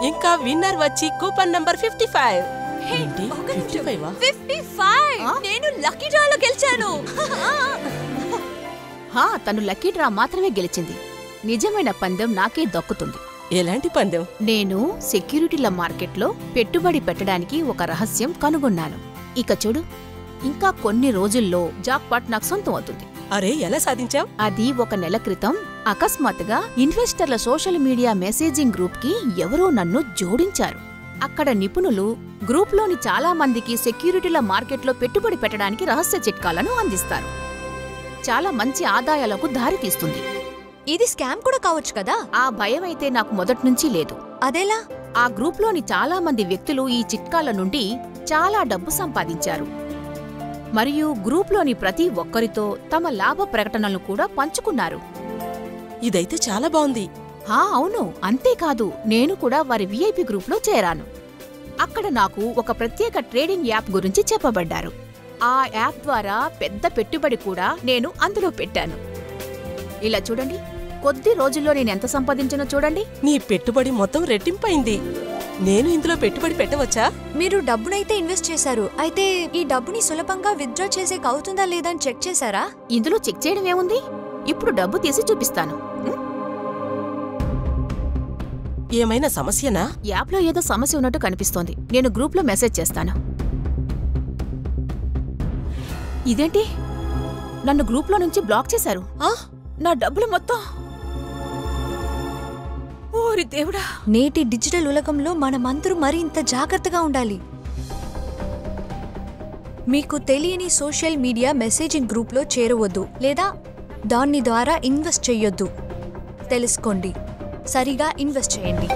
ఇంకా విన్నర్ వచ్చి coupon number 55. ఏంటి 55? 55 నేను లక్కీ డ్రాలో గెలిచాను. తను లక్కీ డ్రా మాత్రమే గెలిచింది. నిజమైన పందెం నాకే దక్కుతుంది. ఎలాంటి పందెం? నేను సెక్యూరిటీల మార్కెట్లో పెట్టుబడి పెట్టడానికి ఒక రహస్యం కనుగొన్నాను. ఇక చూడు, ఇంకా కొన్ని రోజుల్లో జాక్పాట్ నాకు సొంతం అవుతుంది. అరే, ఎలా సాధించావ్? అది ఒక నెల క్రితం అకస్మాత్తుగా ఇన్వెస్టర్ల సోషల్ మీడియా మెసేజింగ్ గ్రూప్ కి ఎవరో నన్ను జోడించారు. అక్కడ నిపుణులు గ్రూప్లోని చాలా మందికి సెక్యూరిటీల మార్కెట్లో పెట్టుబడి పెట్టడానికి రహస్య చిట్కాలను అందిస్తారు. చాలా మంచి ఆదాయాలకు దారితీస్తుంది. ఇది స్కామ్ కూడా కావచ్చు కదా? ఆ భయమైతే నాకు మొదట్నుంచి లేదు. అదెలా? ఆ గ్రూప్లోని చాలా మంది వ్యక్తులు ఈ చిట్కాల నుండి చాలా డబ్బు సంపాదించారు. మరియు గ్రూప్లోని ప్రతి ఒక్కరితో తమ లాభ ప్రకటనలను కూడా పంచుకున్నారు. ఇదైతే చాలా బాగుంది. అవును, అంతేకాదు, నేను కూడా వారి విఐపి గ్రూప్లో చేరాను. అక్కడ నాకు ఒక ప్రత్యేక ట్రేడింగ్ యాప్ గురించి చెప్పబడ్డారు. ఆ యాప్ ద్వారా పెద్ద పెట్టుబడి కూడా నేను అందులో పెట్టాను. ఇలా చూడండి, కొద్ది రోజుల్లో నేనెంత సంపాదించానో చూడండి. నీ పెట్టుబడి మొత్తం రెట్టింపైంది. నేను ఇందులో పెట్టుబడి పెట్టవచ్చా? మీరు డబ్బునైతే ఇన్వెస్ట్ చేశారు. అయితే ఈ డబ్బుని సులభంగా విత్డ్రా చేసేకి అవుతుందా లేదా అని చెక్ చేశారా? ఇందులో చెక్ చేయడం ఏముంది? ఇప్పుడు డబ్బు తీసి చూపిస్తాను. ఏమైనా సమస్యనా? యాప్లో ఏదో సమస్య ఉన్నట్టు కనిపిస్తోంది. నేను గ్రూప్లో మెసేజ్ చేస్తాను. ఇదేంటి, నన్ను గ్రూప్లో నుంచి బ్లాక్ చేశారు. నా డబ్బులు మొత్తం. ఓరి దేవుడా! నేటి డిజిటల్ ఉలగంలో మనమందరూ మరింత జాగ్రత్తగా ఉండాలి. మీకు తెలియని సోషల్ మీడియా మెసేజింగ్ గ్రూప్లో చేరవద్దు, లేదా దాని ద్వారా ఇన్వెస్ట్ చెయ్యొద్దు. తెలుసుకోండి, సరిగా ఇన్వెస్ట్ చేయండి.